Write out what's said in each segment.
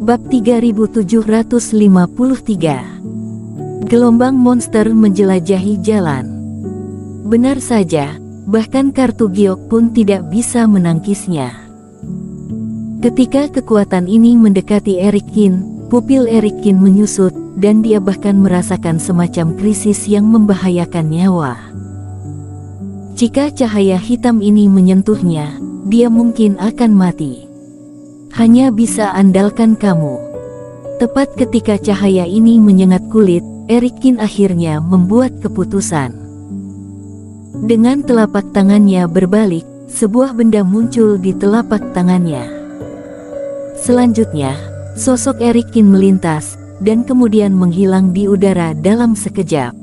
Bab 3753. Gelombang monster menjelajahi jalan. Benar saja, bahkan kartu giok pun tidak bisa menangkisnya. Ketika kekuatan ini mendekati Erikin, pupil Erikin menyusut, dan dia bahkan merasakan semacam krisis yang membahayakan nyawa. Jika cahaya hitam ini menyentuhnya, dia mungkin akan mati. Hanya bisa andalkan kamu. Tepat ketika cahaya ini menyengat kulit, Erikin akhirnya membuat keputusan. Dengan telapak tangannya berbalik, sebuah benda muncul di telapak tangannya. Selanjutnya, sosok Erikin melintas, dan kemudian menghilang di udara dalam sekejap.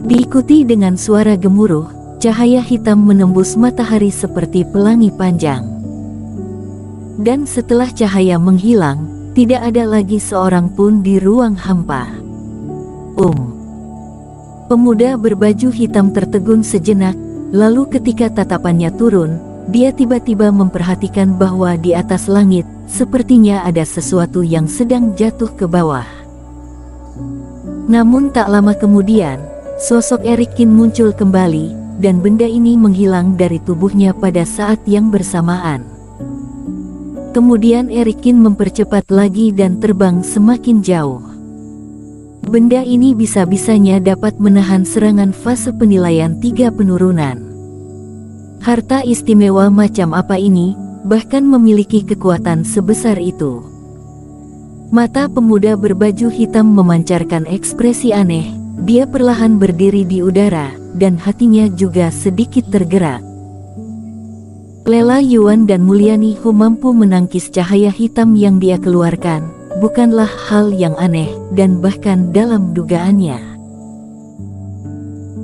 Diikuti dengan suara gemuruh, cahaya hitam menembus matahari seperti pelangi panjang. Dan setelah cahaya menghilang, tidak ada lagi seorang pun di ruang hampa. Pemuda berbaju hitam tertegun sejenak, lalu ketika tatapannya turun, dia tiba-tiba memperhatikan bahwa di atas langit, sepertinya ada sesuatu yang sedang jatuh ke bawah. Namun tak lama kemudian, sosok Erikin muncul kembali, dan benda ini menghilang dari tubuhnya pada saat yang bersamaan. Kemudian Erikin mempercepat lagi dan terbang semakin jauh. Benda ini bisa-bisanya dapat menahan serangan fase penilaian 3 penurunan. Harta istimewa macam apa ini, bahkan memiliki kekuatan sebesar itu? Mata pemuda berbaju hitam memancarkan ekspresi aneh, dia perlahan berdiri di udara, dan hatinya juga sedikit tergerak. Lela Yuan dan Mulyani Hu mampu menangkis cahaya hitam yang dia keluarkan, bukanlah hal yang aneh, dan bahkan dalam dugaannya.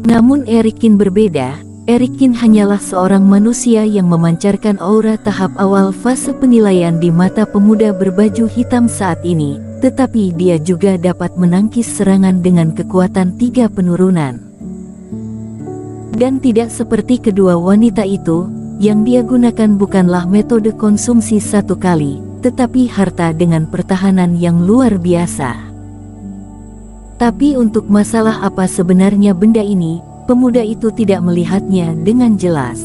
Namun Erikin berbeda. Erikin hanyalah seorang manusia yang memancarkan aura tahap awal fase penilaian di mata pemuda berbaju hitam saat ini, tetapi dia juga dapat menangkis serangan dengan kekuatan 3 penurunan. Dan tidak seperti kedua wanita itu, yang dia gunakan bukanlah metode konsumsi satu kali, tetapi harta dengan pertahanan yang luar biasa. Tapi untuk masalah apa sebenarnya benda ini, pemuda itu tidak melihatnya dengan jelas.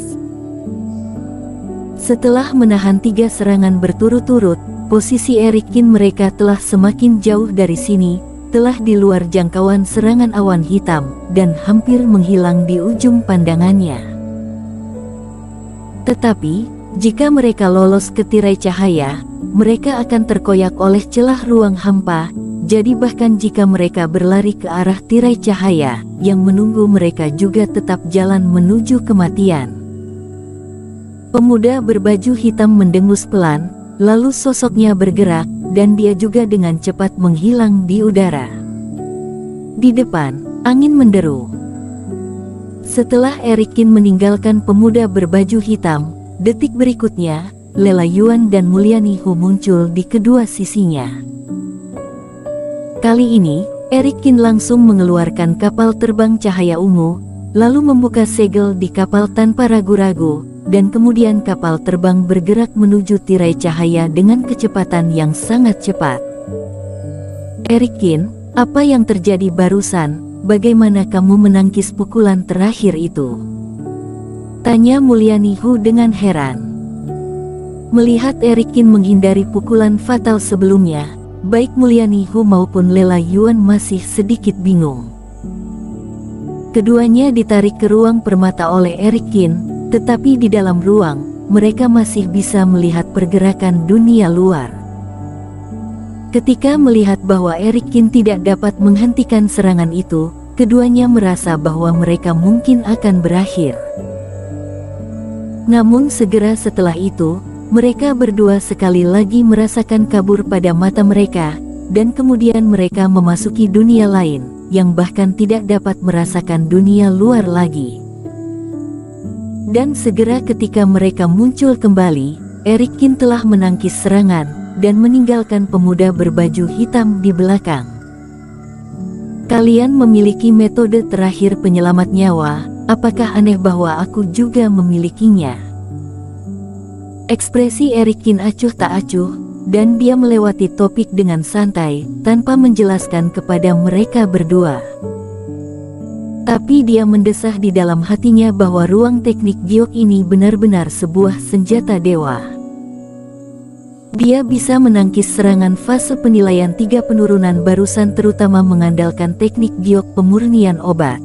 Setelah menahan 3 serangan berturut-turut, posisi Erikin mereka telah semakin jauh dari sini, telah di luar jangkauan serangan awan hitam, dan hampir menghilang di ujung pandangannya. Tetapi, jika mereka lolos ke tirai cahaya, mereka akan terkoyak oleh celah ruang hampa, jadi bahkan jika mereka berlari ke arah tirai cahaya, yang menunggu mereka juga tetap jalan menuju kematian. Pemuda berbaju hitam mendengus pelan, lalu sosoknya bergerak, dan dia juga dengan cepat menghilang di udara. Di depan, angin menderu. Setelah Erikin meninggalkan pemuda berbaju hitam, detik berikutnya, Lela Yuan dan Mulyani Hu muncul di kedua sisinya. Kali ini, Erikin langsung mengeluarkan kapal terbang cahaya ungu, lalu membuka segel di kapal tanpa ragu-ragu, dan kemudian kapal terbang bergerak menuju tirai cahaya dengan kecepatan yang sangat cepat. Erikin, apa yang terjadi barusan? Bagaimana kamu menangkis pukulan terakhir itu? Tanya Mulyani Hu dengan heran. Melihat Erikin menghindari pukulan fatal sebelumnya, baik Mulyani Hu maupun Lela Yuan masih sedikit bingung. Keduanya ditarik ke ruang permata oleh Erikin, tetapi di dalam ruang, mereka masih bisa melihat pergerakan dunia luar. Ketika melihat bahwa Erikin tidak dapat menghentikan serangan itu, keduanya merasa bahwa mereka mungkin akan berakhir. Namun segera setelah itu, mereka berdua sekali lagi merasakan kabur pada mata mereka, dan kemudian mereka memasuki dunia lain, yang bahkan tidak dapat merasakan dunia luar lagi. Dan segera ketika mereka muncul kembali, Erikin telah menangkis serangan, dan meninggalkan pemuda berbaju hitam di belakang. Kalian memiliki metode terakhir penyelamat nyawa, apakah aneh bahwa aku juga memilikinya? Ekspresi Erikin acuh tak acuh, dan dia melewati topik dengan santai, tanpa menjelaskan kepada mereka berdua. Tapi dia mendesah di dalam hatinya bahwa ruang teknik giok ini benar-benar sebuah senjata dewa. Dia bisa menangkis serangan fase penilaian 3 penurunan barusan, terutama mengandalkan teknik giok pemurnian obat.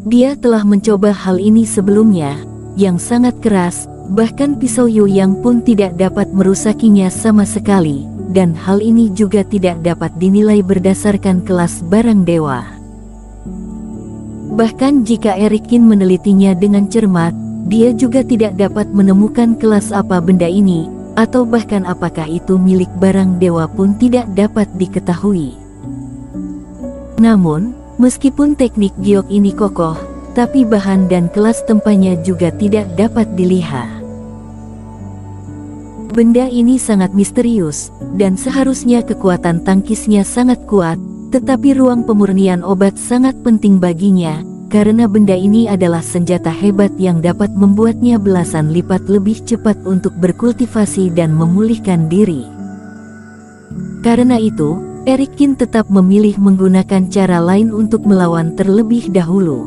Dia telah mencoba hal ini sebelumnya, yang sangat keras, bahkan pisau Yu Yang pun tidak dapat merusakinya sama sekali, dan hal ini juga tidak dapat dinilai berdasarkan kelas barang dewa. Bahkan jika Erikin menelitinya dengan cermat, dia juga tidak dapat menemukan kelas apa benda ini, atau bahkan apakah itu milik barang dewa pun tidak dapat diketahui. Namun, meskipun teknik giok ini kokoh, tapi bahan dan kelas tempanya juga tidak dapat dilihat. Benda ini sangat misterius, dan seharusnya kekuatan tangkisnya sangat kuat, tetapi ruang pemurnian obat sangat penting baginya, karena benda ini adalah senjata hebat yang dapat membuatnya belasan lipat lebih cepat untuk berkultivasi dan memulihkan diri. Karena itu, Erikin tetap memilih menggunakan cara lain untuk melawan terlebih dahulu.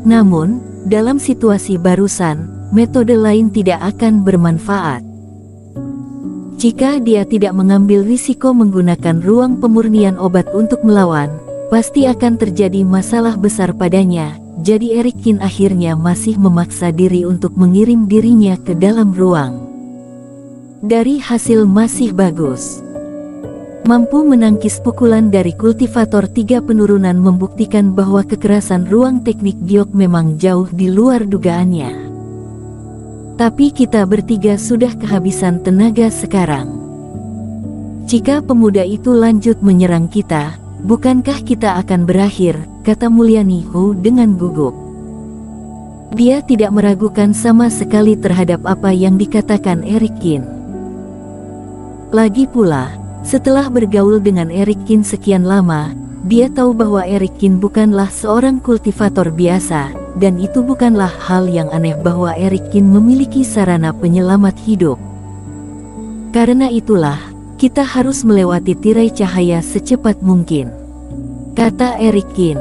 Namun, dalam situasi barusan, metode lain tidak akan bermanfaat. Jika dia tidak mengambil risiko menggunakan ruang pemurnian obat untuk melawan, pasti akan terjadi masalah besar padanya. Jadi Erikin akhirnya masih memaksa diri untuk mengirim dirinya ke dalam ruang. Dari hasil masih bagus. Mampu menangkis pukulan dari kultivator 3 penurunan membuktikan bahwa kekerasan ruang teknik giok memang jauh di luar dugaannya. Tapi kita bertiga sudah kehabisan tenaga sekarang. Jika pemuda itu lanjut menyerang kita, bukankah kita akan berakhir, kata Mulyani Hu dengan gugup. Dia tidak meragukan sama sekali terhadap apa yang dikatakan Erikin. Lagi pula, setelah bergaul dengan Erikin sekian lama, dia tahu bahwa Erikin bukanlah seorang kultivator biasa, dan itu bukanlah hal yang aneh bahwa Erikin memiliki sarana penyelamat hidup. Karena itulah, kita harus melewati tirai cahaya secepat mungkin, kata Erikin.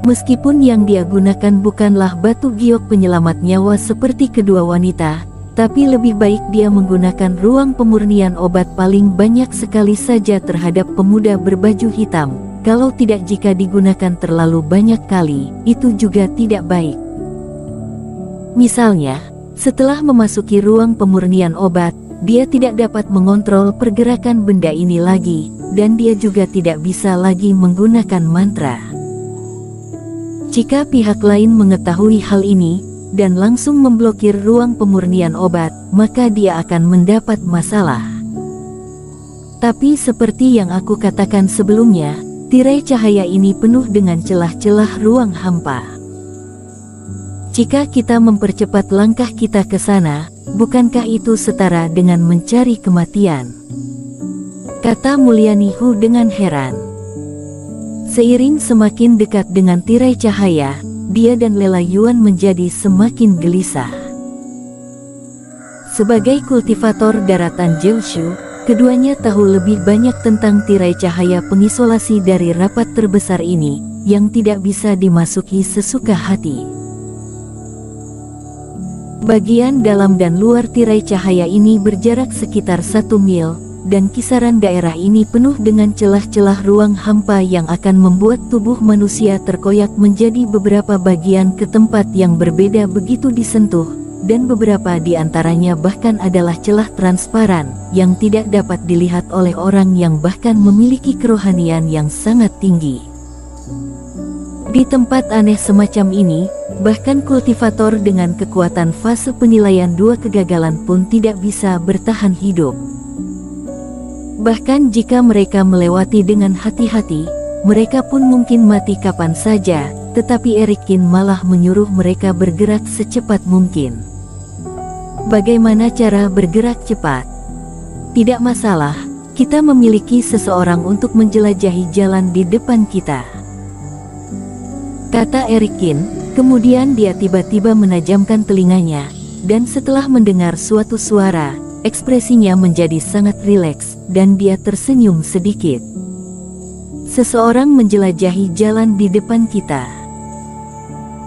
Meskipun yang dia gunakan bukanlah batu giok penyelamat nyawa seperti kedua wanita, tapi lebih baik dia menggunakan ruang pemurnian obat paling banyak sekali saja terhadap pemuda berbaju hitam. Kalau tidak, jika digunakan terlalu banyak kali, itu juga tidak baik. Misalnya, setelah memasuki ruang pemurnian obat, dia tidak dapat mengontrol pergerakan benda ini lagi, dan dia juga tidak bisa lagi menggunakan mantra. Jika pihak lain mengetahui hal ini, dan langsung memblokir ruang pemurnian obat, maka dia akan mendapat masalah. Tapi seperti yang aku katakan sebelumnya, tirai cahaya ini penuh dengan celah-celah ruang hampa. Jika kita mempercepat langkah kita ke sana, bukankah itu setara dengan mencari kematian? Kata Mulyani Hu dengan heran. Seiring semakin dekat dengan tirai cahaya, dia dan Lela Yuan menjadi semakin gelisah. Sebagai kultivator daratan Jiushu, keduanya tahu lebih banyak tentang tirai cahaya pengisolasi dari rapat terbesar ini, yang tidak bisa dimasuki sesuka hati. Bagian dalam dan luar tirai cahaya ini berjarak sekitar 1 mil, dan kisaran daerah ini penuh dengan celah-celah ruang hampa yang akan membuat tubuh manusia terkoyak menjadi beberapa bagian ke tempat yang berbeda begitu disentuh, dan beberapa di antaranya bahkan adalah celah transparan, yang tidak dapat dilihat oleh orang yang bahkan memiliki kerohanian yang sangat tinggi. Di tempat aneh semacam ini, bahkan kultivator dengan kekuatan fase penilaian 2 kegagalan pun tidak bisa bertahan hidup. Bahkan jika mereka melewati dengan hati-hati, mereka pun mungkin mati kapan saja, tetapi Erikin malah menyuruh mereka bergerak secepat mungkin. Bagaimana cara bergerak cepat? Tidak masalah, kita memiliki seseorang untuk menjelajahi jalan di depan kita, kata Erikin. Kemudian dia tiba-tiba menajamkan telinganya, dan setelah mendengar suatu suara, ekspresinya menjadi sangat rileks, dan dia tersenyum sedikit. Seseorang menjelajahi jalan di depan kita.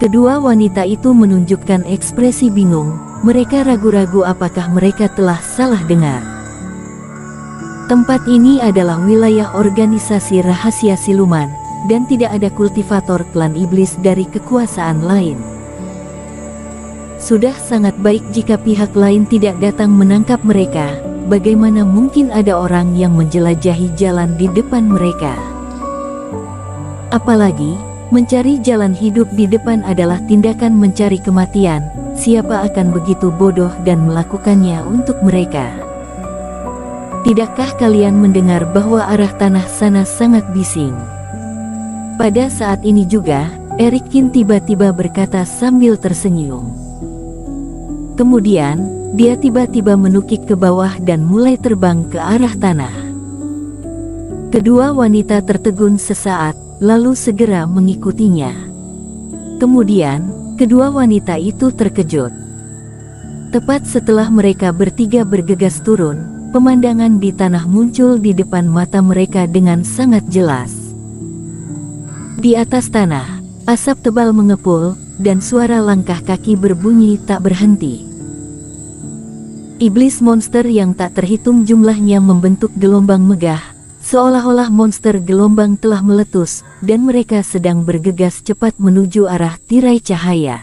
Kedua wanita itu menunjukkan ekspresi bingung, mereka ragu-ragu apakah mereka telah salah dengar. Tempat ini adalah wilayah organisasi rahasia siluman, dan tidak ada kultivator klan iblis dari kekuasaan lain. Sudah sangat baik jika pihak lain tidak datang menangkap mereka, bagaimana mungkin ada orang yang menjelajahi jalan di depan mereka? Apalagi, mencari jalan hidup di depan adalah tindakan mencari kematian, siapa akan begitu bodoh dan melakukannya untuk mereka? Tidakkah kalian mendengar bahwa arah tanah sana sangat bising? Pada saat ini juga, Erikin tiba-tiba berkata sambil tersenyum. Kemudian, dia tiba-tiba menukik ke bawah dan mulai terbang ke arah tanah. Kedua wanita tertegun sesaat, lalu segera mengikutinya. Kemudian, kedua wanita itu terkejut. Tepat setelah mereka bertiga bergegas turun, pemandangan di tanah muncul di depan mata mereka dengan sangat jelas. Di atas tanah, asap tebal mengepul, dan suara langkah kaki berbunyi tak berhenti. Iblis monster yang tak terhitung jumlahnya membentuk gelombang megah, seolah-olah monster gelombang telah meletus, dan mereka sedang bergegas cepat menuju arah tirai cahaya.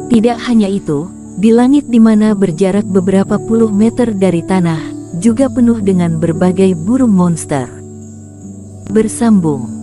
Tidak hanya itu, di langit di mana berjarak beberapa puluh meter dari tanah, juga penuh dengan berbagai burung monster. Bersambung.